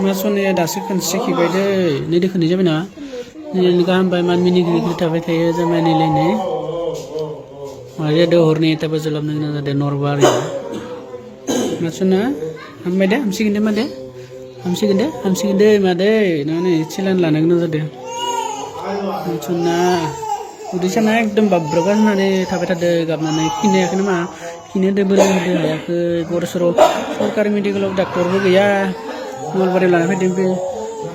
मासुनिया दासो खोनसे खिबाय दै नै खोनै जाबाय ना नै गाहाम बाय मान मिनि गिरि थाबाय थायो जामाय नैलायनो मारिया दो हरनि ताबा जलाबनो गोनां जादों नरबारि मासुना हामबाय दे हामसिगोन दे मादे हामसिगोन दे मादे नै सिलान लानो गोनां जादों मासुना उदै साना एकदम बाब्राबा होननानै थाबाय थादों गाबनानै खिनायाखै नामा खिनो होदो बोलो होदो हायाखै गरसराव सरकारि मेडिकेलाव डाक्टरबो गैया नलबारियाव लाना फैदों बे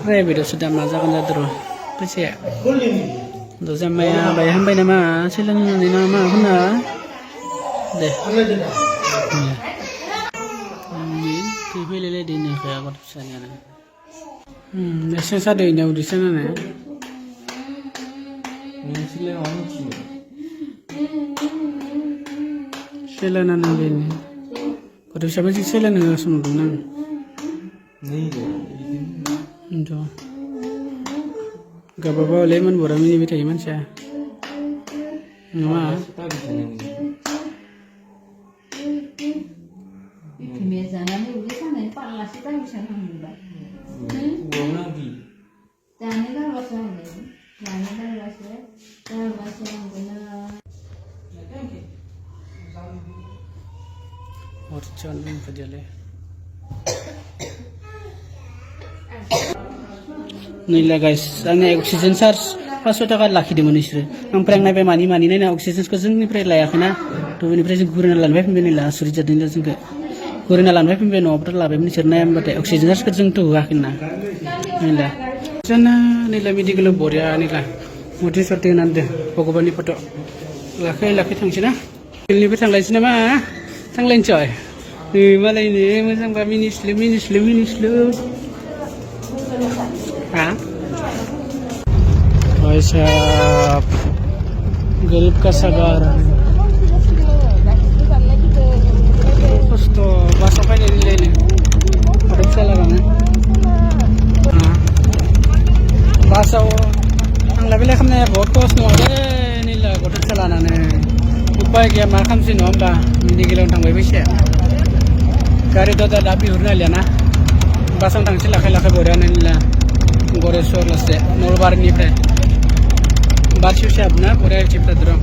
प्राइभेटआवसो दा मा जागोन जादों र' फैसाया जामाया बाय हामबाय नामा सोलोंनानै ना मा होनना दे फैलायलायदो होननायखाय गथ' फिसानियानो एसे जादों इनिया उदै सानानो सेलानानै बेनो गथ' फिसाबो जि सेलानो होगासिनो दंमोन आं गाबाबा हले मोनबरा मिनिबाय थायो मानसिया नङा Nila guys, angnya oksigen charge 500 taka लाखिदोंमोन इसोरो ओमफ्राय आं नायबाय मानि नायना अक्सिजेनखौ जोंनिफ्राय लायाखैना थ' बेनिफ्राय जों गुरैना लानबाय फैबाय नैला आसुरित जादों जोंखौ गुरैना लानबाय फैबाय न'आवबोथ' लाबायमोन इसोर नाया होनबाथाय अक्सिजेन चार्जखौ जोंथ' होआखैना नैला जाना नैला मेडिकेलाव बरिया नैला मुथि सथि होनानै दो भगबाननि फट' लाखै थांसै ना फिल्डनिफ्राय थांलायसै नामा थांलायनोसै मालायनो मोजांबा मिनिस्लु हाँ भाई साहब गरीब का सगार खस्थ' बासाव फैनाय निलायनो गथ' फिसा लागानो बासाव थांलाय फैलाय खालामनाया बहुत खस्थ' नङालै निला गथ' फिसा लानानै उपाय गैया मा खालामसै नङा होमबा मेडिकेलाव थांबाय फैसाया गारिथ' दा बिहरनो हालियाना बासाव थांसै लाखै बरियानो निला गरेस्वर लासे नलबारिनिफ्राय बारसिउसि हाबना बरिया चिप्ता दं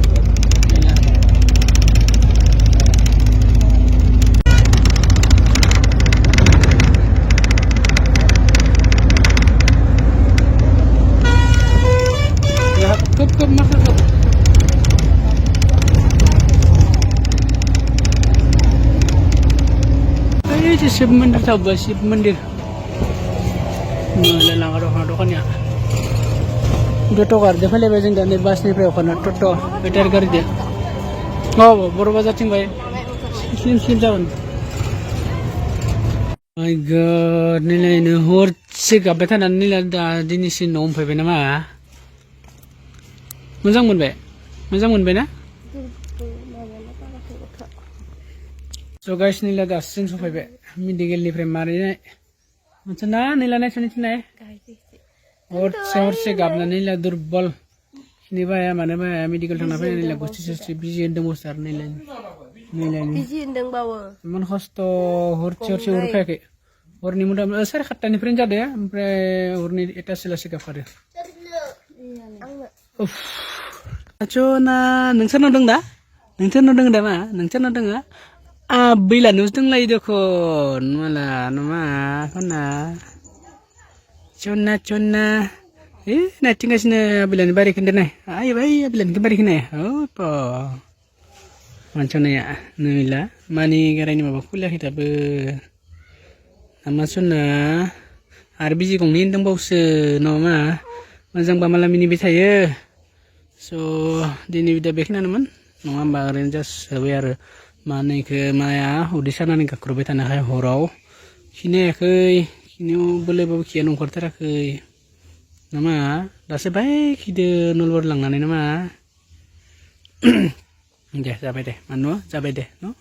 खोब माखासे शिव मंदिर था शिव मंदिर दखानिया टट' गारिजों फैलायबाय जों दा नै बासनिफ्राय अखाना टट' बेटारि गारिजों बर' बाजारथिंबाय स्लिम जागोन माय गड नैलायनो हरसे गाबबाय थानानै नैला दा दिनैसिम न'आव फैबाय नामा मोजां मोनबाय ना स' गाइस नैला दासो जों सफैबाय मेडिकेलनिफ्राय मारैनाय मोनसे ना नैला नायस'नाय हरसे गाबनानै नैला दुरबल खिनि बाया मानो बाया मेडिकेल थांना फैनानै नैला गुस्थि बिजि होनदों सार नैलायनो बिजि होनदोंबावो इमान खस्थ' हरसे उरफायाखै हरनि मथा साराय 7टानिफ्रायनो जादों ओमफ्राय हरनि 1टासोलासै गाबखादो आचना नोंसोरनाव दं दा मा नोंसोरनाव दङ बैलानुस दंलायो दखन माला नमा खना चना नायथिंगासिनो बिलानि बारि खोन्दो आयो भाई बिलानि बारि खोनाय मानसनाया नैला मानि गारायनि माबा खुलियाखै दाबो नामा सना आरो बिजि गंनै दंबावसो नङा मोजांबा माला मिनिबाय थायो स' दिनै भिडिअ बेखिनियानोमोन नङा होमबा ओरैनो जास्ट होबाय आरो मानैखो माया उदै सानानै गाख्रबबाय थानायखाय हराव खिनायाखै खिनायाव बोलोबाबो खिया ओंखारथाराखै नामा दासो बाय खिदो नलबारि लांनानै नामा दे जाबाय दे मानो जाबाय दे न'